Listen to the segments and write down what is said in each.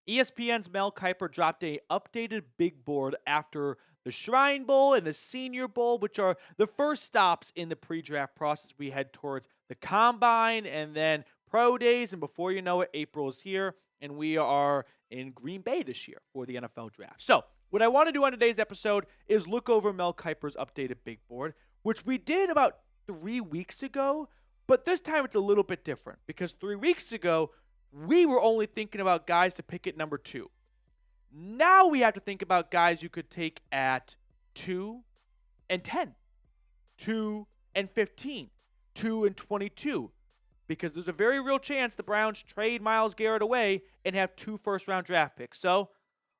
ESPN's Mel Kiper dropped a updated big board after the Shrine Bowl and the Senior Bowl, which are the first stops in the pre-draft process. We head towards the Combine and then Pro Days, and before you know it, April is here, and we are in Green Bay this year for the NFL Draft. So, what I want to do on today's episode is look over Mel Kiper's updated big board, which we did about 3 weeks ago, but this time it's a little bit different because 3 weeks ago, we were only thinking about guys to pick at number 2. Now we have to think about guys you could take at 2 and 10, 2 and 15, 2 and 22, because there's a very real chance the Browns trade Myles Garrett away and have 2 first-round draft picks. So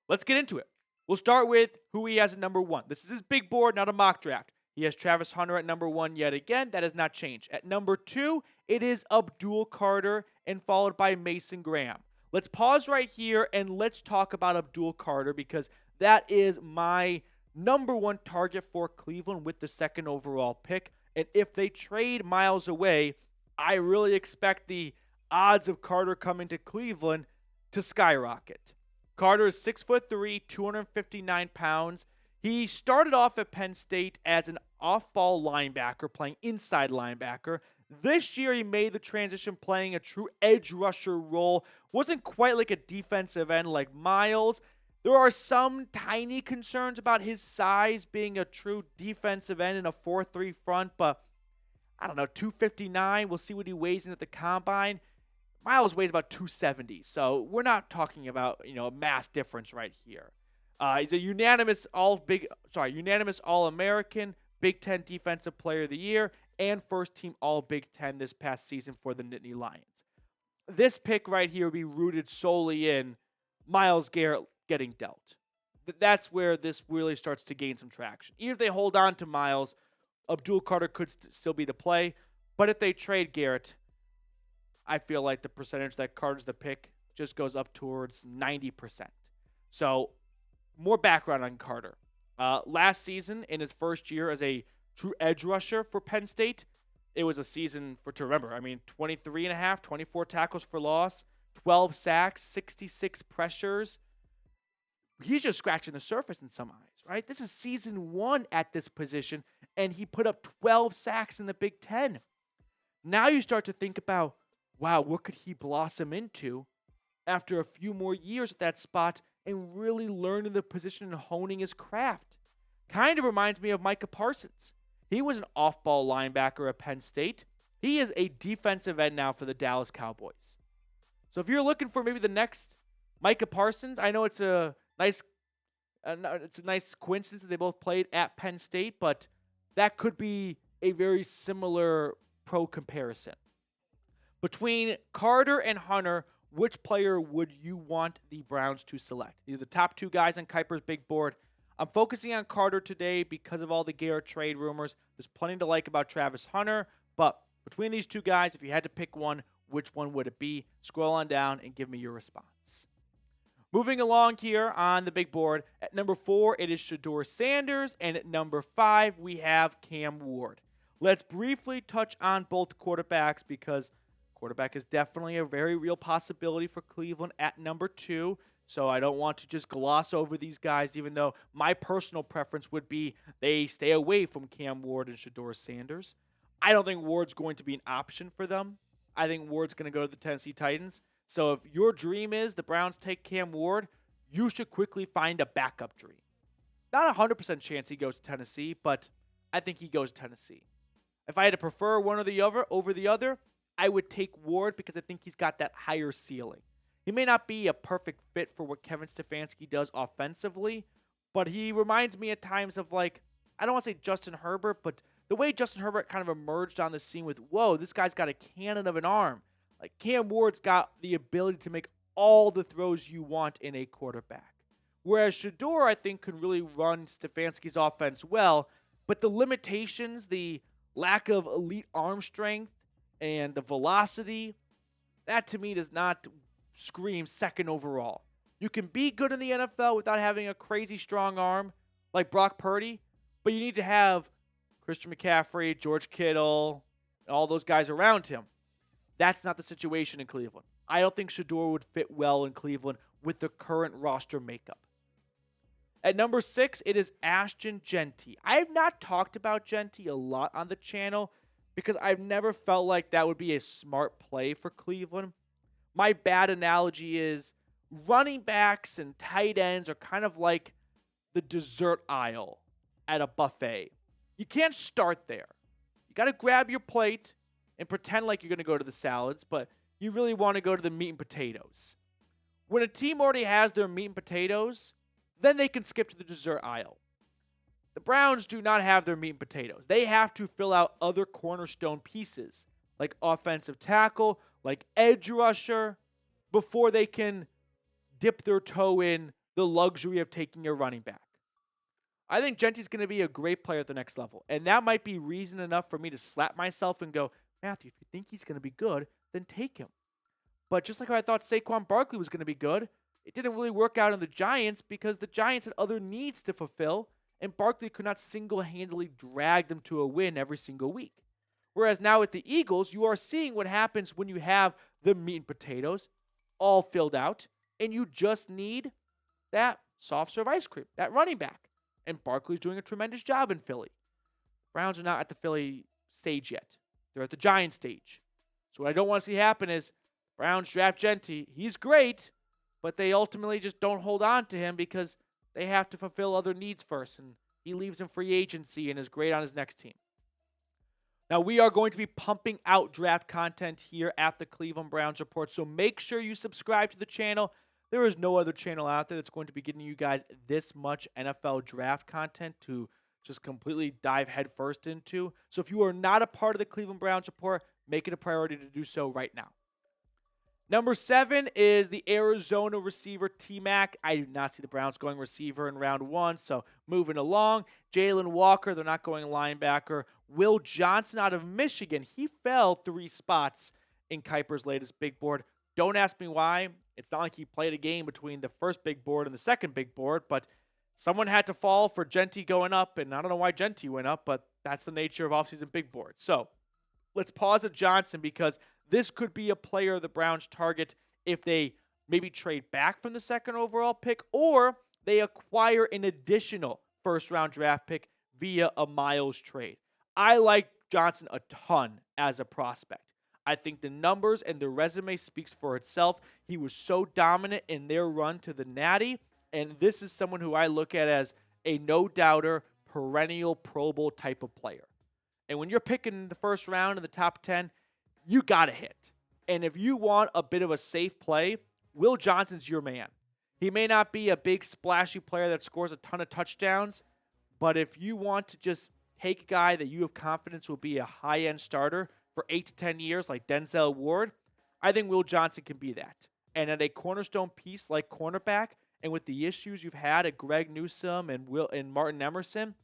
let's get into it. We'll start with who he has at number 1. This is his big board, not a mock draft. He has Travis Hunter at number 1 yet again. That has not changed. At number 2, it is Abdul Carter and followed by Mason Graham. Let's pause right here and let's talk about Abdul Carter because that is my number 1 target for Cleveland with the 2nd overall pick. And if they trade Myles away, I really expect the odds of Carter coming to Cleveland to skyrocket. Carter is 6'3", 259 pounds. He started off at Penn State as an off-ball linebacker, playing inside linebacker. This year, he made the transition playing a true edge rusher role. Wasn't quite like a defensive end like Myles. There are some tiny concerns about his size being a true defensive end in a 4-3 front, but I don't know, 259. We'll see what he weighs in at the Combine. Myles weighs about 270, so we're not talking about, a mass difference right here. He's a unanimous All-American, Big Ten Defensive Player of the Year, and first-team All-Big Ten this past season for the Nittany Lions. This pick right here would be rooted solely in Myles Garrett getting dealt. That's where this really starts to gain some traction. Even if they hold on to Myles, Abdul Carter could still be the play, but if they trade Garrett, I feel like the percentage that Carter's the pick just goes up towards 90%. So, more background on Carter. Last season, in his first year as a true edge rusher for Penn State, it was a season to remember. 23.5, 24 tackles for loss, 12 sacks, 66 pressures. He's just scratching the surface in some eyes, right? This is season 1 at this position, and he put up 12 sacks in the Big Ten. Now you start to think about, wow, what could he blossom into after a few more years at that spot and really learning the position and honing his craft? Kind of reminds me of Micah Parsons. He was an off-ball linebacker at Penn State. He is a defensive end now for the Dallas Cowboys. So if you're looking for maybe the next Micah Parsons, I know it's a nice coincidence that they both played at Penn State, but that could be a very similar pro comparison. Between Carter and Hunter, which player would you want the Browns to select? These are the top 2 guys on Kiper's big board. I'm focusing on Carter today because of all the Garrett trade rumors. There's plenty to like about Travis Hunter, but between these 2 guys, if you had to pick one, which one would it be? Scroll on down and give me your response. Moving along here on the big board, at number 4, it is Shedeur Sanders, and at number 5, we have Cam Ward. Let's briefly touch on both quarterbacks because quarterback is definitely a very real possibility for Cleveland at number 2. So I don't want to just gloss over these guys, even though my personal preference would be they stay away from Cam Ward and Shedeur Sanders. I don't think Ward's going to be an option for them. I think Ward's going to go to the Tennessee Titans. So if your dream is the Browns take Cam Ward, you should quickly find a backup dream. Not a 100% chance he goes to Tennessee, but I think he goes to Tennessee. If I had to prefer one or the other over the other, I would take Ward because I think he's got that higher ceiling. He may not be a perfect fit for what Kevin Stefanski does offensively, but he reminds me at times of, I don't want to say Justin Herbert, but the way Justin Herbert kind of emerged on the scene with, whoa, this guy's got a cannon of an arm. Cam Ward's got the ability to make all the throws you want in a quarterback. Whereas Shedeur, I think, can really run Stefanski's offense well, but the limitations, the lack of elite arm strength, and the velocity, that to me does not scream 2nd overall. You can be good in the NFL without having a crazy strong arm like Brock Purdy, but you need to have Christian McCaffrey, George Kittle, and all those guys around him. That's not the situation in Cleveland. I don't think Shedeur would fit well in Cleveland with the current roster makeup. At number 6, it is Ashton Jeanty. I have not talked about Jeanty a lot on the channel because I've never felt like that would be a smart play for Cleveland. My bad analogy is running backs and tight ends are kind of like the dessert aisle at a buffet. You can't start there. You got to grab your plate and pretend like you're going to go to the salads, but you really want to go to the meat and potatoes. When a team already has their meat and potatoes, then they can skip to the dessert aisle. The Browns do not have their meat and potatoes. They have to fill out other cornerstone pieces, like offensive tackle, like edge rusher, before they can dip their toe in the luxury of taking a running back. I think Jeanty's going to be a great player at the next level, and that might be reason enough for me to slap myself and go, Matthew, if you think he's going to be good, then take him. But just like how I thought Saquon Barkley was going to be good, it didn't really work out in the Giants because the Giants had other needs to fulfill, and Barkley could not single-handedly drag them to a win every single week. Whereas now with the Eagles, you are seeing what happens when you have the meat and potatoes all filled out, and you just need that soft serve ice cream, that running back. And Barkley's doing a tremendous job in Philly. Browns are not at the Philly stage yet. They're at the Giants stage. So what I don't want to see happen is Browns draft Jeanty. He's great, but they ultimately just don't hold on to him because they have to fulfill other needs first, and he leaves in free agency and is great on his next team. Now, we are going to be pumping out draft content here at the Cleveland Browns Report, so make sure you subscribe to the channel. There is no other channel out there that's going to be getting you guys this much NFL draft content to just completely dive headfirst into. So if you are not a part of the Cleveland Browns Report, make it a priority to do so right now. Number 7 is the Arizona receiver T-Mac. I do not see the Browns going receiver in round 1, so moving along. Jalen Walker, they're not going linebacker. Will Johnson out of Michigan, he fell 3 spots in Kiper's latest big board. Don't ask me why. It's not like he played a game between the first big board and the second big board, but someone had to fall for Jeanty going up, and I don't know why Jeanty went up, but that's the nature of offseason big boards. So let's pause at Johnson because this could be a player the Browns target if they maybe trade back from the second overall pick or they acquire an additional first-round draft pick via a Myles trade. I like Johnson a ton as a prospect. I think the numbers and the resume speaks for itself. He was so dominant in their run to the Natty, and this is someone who I look at as a no-doubter, perennial Pro Bowl type of player. And when you're picking the first round in the top 10, you got to hit. And if you want a bit of a safe play, Will Johnson's your man. He may not be a big splashy player that scores a ton of touchdowns, but if you want to just take a guy that you have confidence will be a high-end starter for 8 to 10 years like Denzel Ward, I think Will Johnson can be that. And at a cornerstone piece like cornerback, and with the issues you've had at Greg Newsome and Martin Emerson,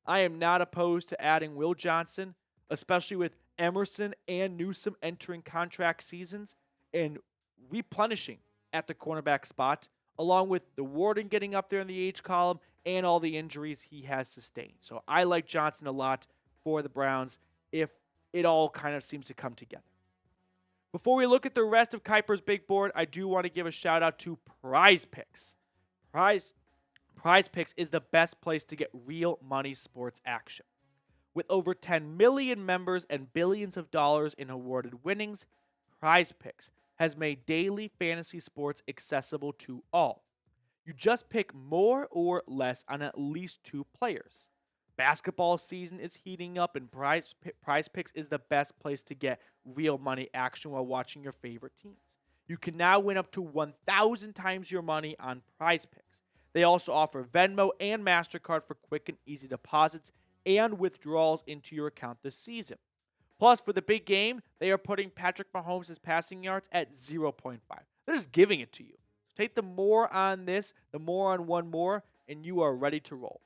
I am not opposed to adding Will Johnson, especially with Emerson and Newsome entering contract seasons and replenishing at the cornerback spot, along with the Warden getting up there in the age column and all the injuries he has sustained. So I like Johnson a lot for the Browns if it all kind of seems to come together. Before we look at the rest of Kiper's big board, I do want to give a shout out to Prize Picks. Prize Picks is the best place to get real money sports action. With over 10 million members and billions of dollars in awarded winnings, Prize Picks has made daily fantasy sports accessible to all. You just pick more or less on at least 2 players. Basketball season is heating up, and Prize Picks is the best place to get real money action while watching your favorite teams. You can now win up to 1,000 times your money on Prize Picks. They also offer Venmo and MasterCard for quick and easy deposits and withdrawals into your account this season. Plus, for the big game, they are putting Patrick Mahomes' passing yards at 0.5. They're just giving it to you. Take the more on this, the more on one more, and you are ready to roll.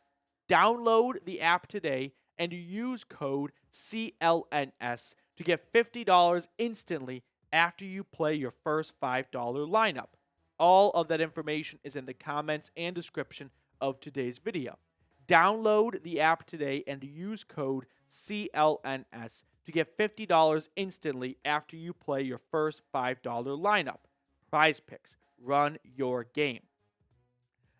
Download the app today and use code CLNS to get $50 instantly after you play your first $5 lineup. All of that information is in the comments and description of today's video. Download the app today and use code CLNS to get $50 instantly after you play your first $5 lineup. Prize Picks. run your game.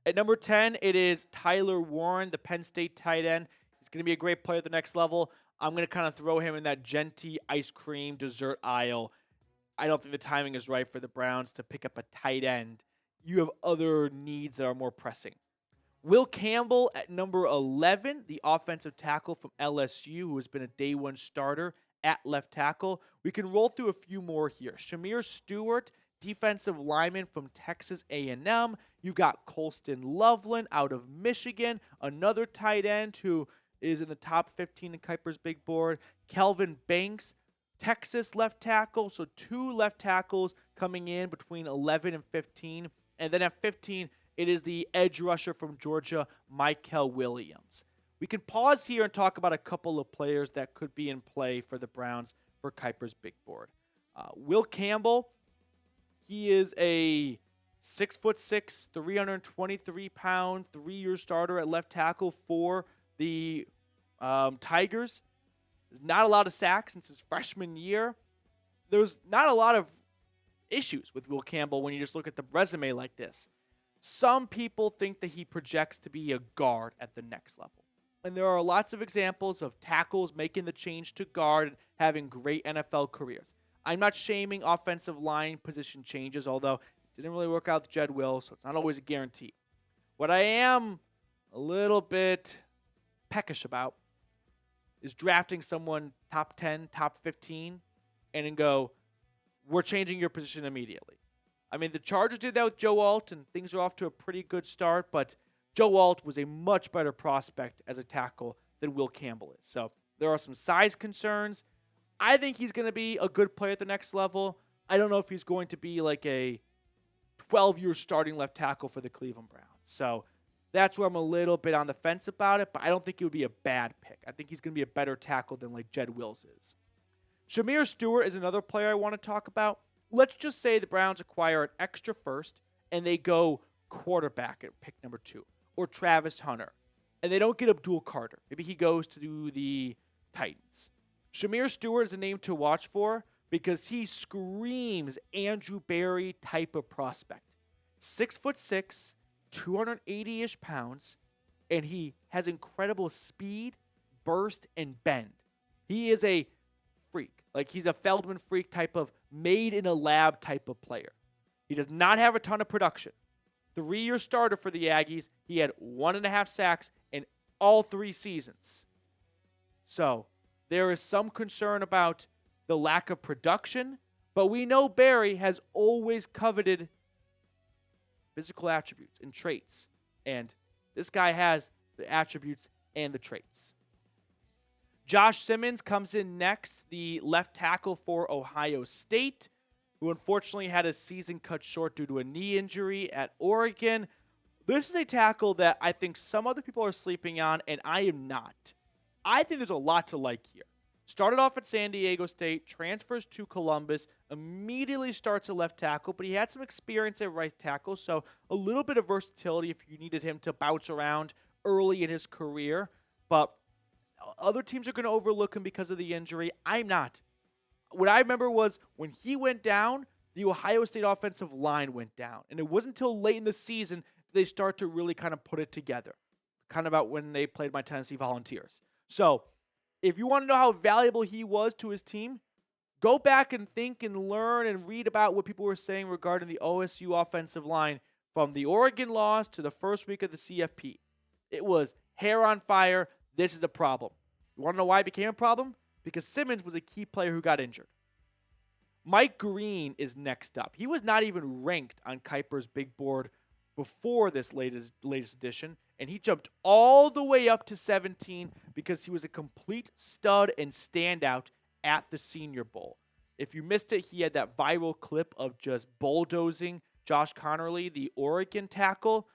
At number 10, it is Tyler Warren, the Penn State tight end. He's going to be a great player at the next level. I'm going to kind of throw him in that Jeanty ice cream dessert aisle. I don't think the timing is right for the Browns to pick up a tight end. You have other needs that are more pressing. Will Campbell at number 11, the offensive tackle from LSU, who has been a day one starter at left tackle. We can roll through a few more here. Shemar Stewart, defensive lineman from Texas A&M. You've got Colston Loveland out of Michigan, another tight end who is in the top 15 in Kiper's big board. Kelvin Banks, Texas left tackle. So 2 left tackles coming in between 11 and 15. And then at 15, it is the edge rusher from Georgia, Myles Williams. We can pause here and talk about a couple of players that could be in play for the Browns for Kiper's big board. Will Campbell, he is a 6'6", 323-pound, 3-year starter at left tackle for the Tigers. There's not a lot of sacks since his freshman year. There's not a lot of issues with Will Campbell when you just look at the resume like this. Some people think that he projects to be a guard at the next level. And there are lots of examples of tackles making the change to guard and having great NFL careers. I'm not shaming offensive line position changes, although it didn't really work out with Jed Will, so it's not always a guarantee. What I am a little bit peckish about is drafting someone top 10, top 15, and then go, we're changing your position immediately. I mean, the Chargers did that with Joe Alt, and things are off to a pretty good start, but Joe Alt was a much better prospect as a tackle than Will Campbell is. So there are some size concerns. I think he's going to be a good player at the next level. I don't know if he's going to be like a 12-year starting left tackle for the Cleveland Browns. So that's where I'm a little bit on the fence about it, but I don't think it would be a bad pick. I think he's going to be a better tackle than like Jed Wills is. Shemar Stewart is another player I want to talk about. Let's just say the Browns acquire an extra first and they go quarterback at pick number 2, or Travis Hunter, and they don't get Abdul Carter. Maybe he goes to the Titans. Shemar Stewart is a name to watch for because he screams Andrew Berry type of prospect. 6'6", 280-ish pounds, and he has incredible speed, burst, and bend. He is a freak. Like, he's a Feldman freak type of made in a lab type of player. He does not have a ton of production. 3-year starter for the Aggies. He had 1.5 sacks in all 3 seasons. So there is some concern about the lack of production, but we know Barry has always coveted physical attributes and traits, and this guy has the attributes and the traits. Josh Simmons comes in next, the left tackle for Ohio State, who unfortunately had his season cut short due to a knee injury at Oregon. This is a tackle that I think some other people are sleeping on, and I am not. I think there's a lot to like here. Started off at San Diego State, transfers to Columbus, immediately starts at left tackle, but he had some experience at right tackle, so a little bit of versatility if you needed him to bounce around early in his career. But other teams are going to overlook him because of the injury. I'm not. What I remember was when he went down, the Ohio State offensive line went down. And it wasn't until late in the season they start to really kind of put it together. Kind of about when they played my Tennessee Volunteers. So, if you want to know how valuable he was to his team, go back and think and learn and read about what people were saying regarding the OSU offensive line from the Oregon loss to the first week of the CFP. It was hair on fire. This is a problem. You want to know why it became a problem? Because Simmons was a key player who got injured. Mike Green is next up. He was not even ranked on Kiper's big board before this latest edition, and he jumped all the way up to 17 because he was a complete stud and standout at the Senior Bowl. If you missed it, he had that viral clip of just bulldozing Josh Connerly, the Oregon tackle,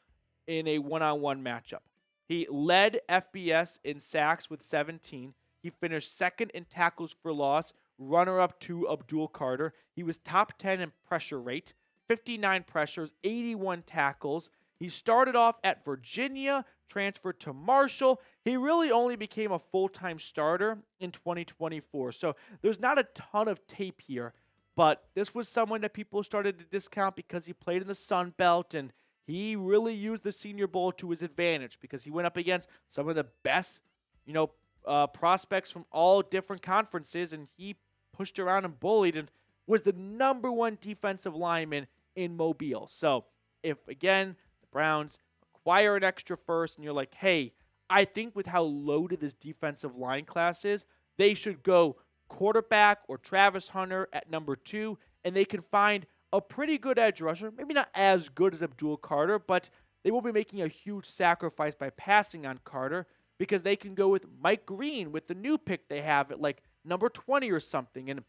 in a one-on-one matchup. He led FBS in sacks with 17. He finished second in tackles for loss, runner-up to Abdul Carter. He was top 10 in pressure rate, 59 pressures, 81 tackles. He started off at Virginia, transferred to Marshall. He really only became a full-time starter in 2024. So there's not a ton of tape here, But this was someone that people started to discount because he played in the Sun Belt, and he really used the Senior Bowl to his advantage because he went up against some of the best, prospects from all different conferences, and he pushed around and bullied and was the number one defensive lineman in Mobile. So if, again, the Browns acquire an extra first and you're like, hey, I think with how loaded this defensive line class is, they should go quarterback or Travis Hunter at number 2, and they can find a pretty good edge rusher, maybe not as good as Abdul Carter, but they will be making a huge sacrifice by passing on Carter because they can go with Mike Green with the new pick they have at like number 20 or something. And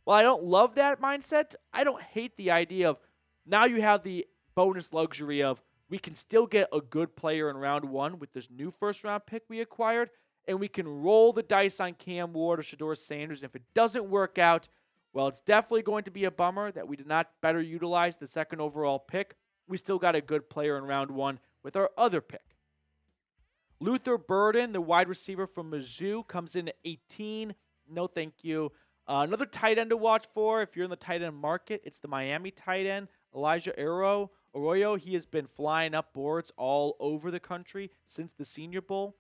while I don't love that mindset, I don't hate the idea of now you have the bonus luxury of we can still get a good player in round 1 with this new first-round pick we acquired, and we can roll the dice on Cam Ward or Shedeur Sanders. And if it doesn't work out, well, it's definitely going to be a bummer that we did not better utilize the second overall pick. We still got a good player in round 1 with our other pick. Luther Burden, the wide receiver from Mizzou, comes in at 18. No, thank you. Another tight end to watch for if you're in the tight end market, it's the Miami tight end, Elijah Arroyo. He has been flying up boards all over the country since the Senior Bowl.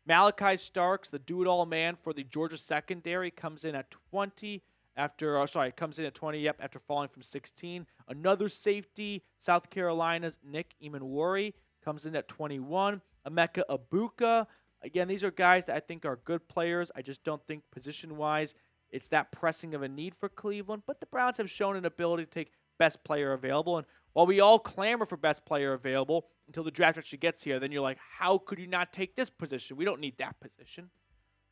Malachi Starks, the do-it-all man for the Georgia secondary, comes in at 20 after falling from 16. Another safety, South Carolina's Nick Emanwari, comes in at 21. Emeka Ibuka. Again, these are guys that I think are good players. I just don't think position-wise it's that pressing of a need for Cleveland. But the Browns have shown an ability to take best player available. And while we all clamor for best player available until the draft actually gets here, then you're like, how could you not take this position? We don't need that position.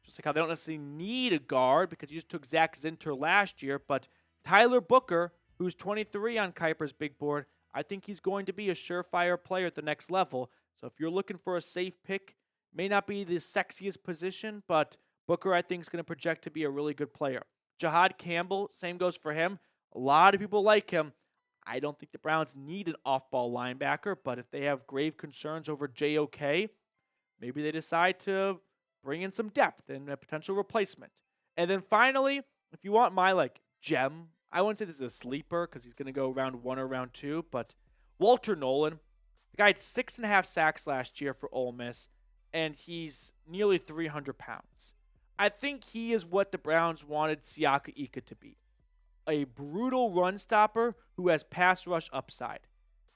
Just like how they don't necessarily need a guard because you just took Zach Zinter last year. But Tyler Booker, who's 23 on Kiper's big board, I think he's going to be a surefire player at the next level. So if you're looking for a safe pick, may not be the sexiest position, but Booker, I think, is going to project to be a really good player. Jahad Campbell, same goes for him. A lot of people like him. I don't think the Browns need an off-ball linebacker, but if they have grave concerns over JOK, maybe they decide to bring in some depth and a potential replacement. And then finally, if you want my gem, I wouldn't say this is a sleeper because he's going to go round 1 or round 2, but Walter Nolan, the guy had 6.5 sacks last year for Ole Miss, and he's nearly 300 pounds. I think he is what the Browns wanted Siaka Ika to be. A brutal run stopper who has pass rush upside.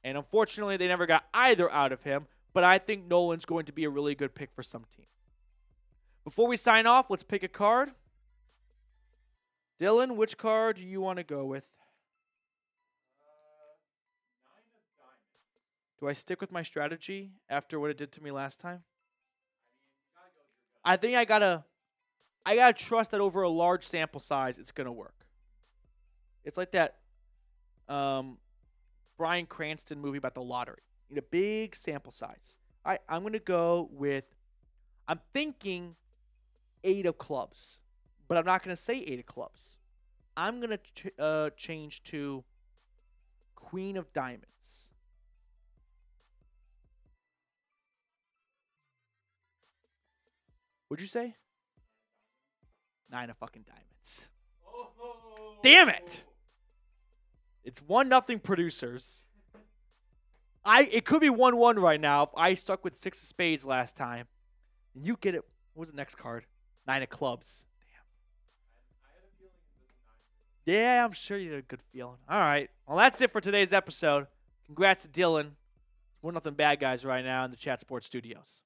And unfortunately, they never got either out of him, but I think Nolan's going to be a really good pick for some team. Before we sign off, let's pick a card. Dylan, which card do you want to go with? Do I stick with my strategy after what it did to me last time? I think I gotta trust that over a large sample size, it's gonna work. It's like that Bryan Cranston movie about the lottery. You need a big sample size. I'm gonna go with. I'm thinking 8 of clubs, but I'm not gonna say 8 of clubs. I'm gonna change to Queen of Diamonds. What'd you say? 9 of fucking diamonds. Oh. Damn it! It's 1-0 producers. It could be 1-1 right now if I stuck with 6 of spades last time. And you get it. What was the next card? 9 of clubs. Damn. Yeah, I'm sure you had a good feeling. All right. Well, that's it for today's episode. Congrats to Dylan. We're nothing bad guys right now in the Chat Sports Studios.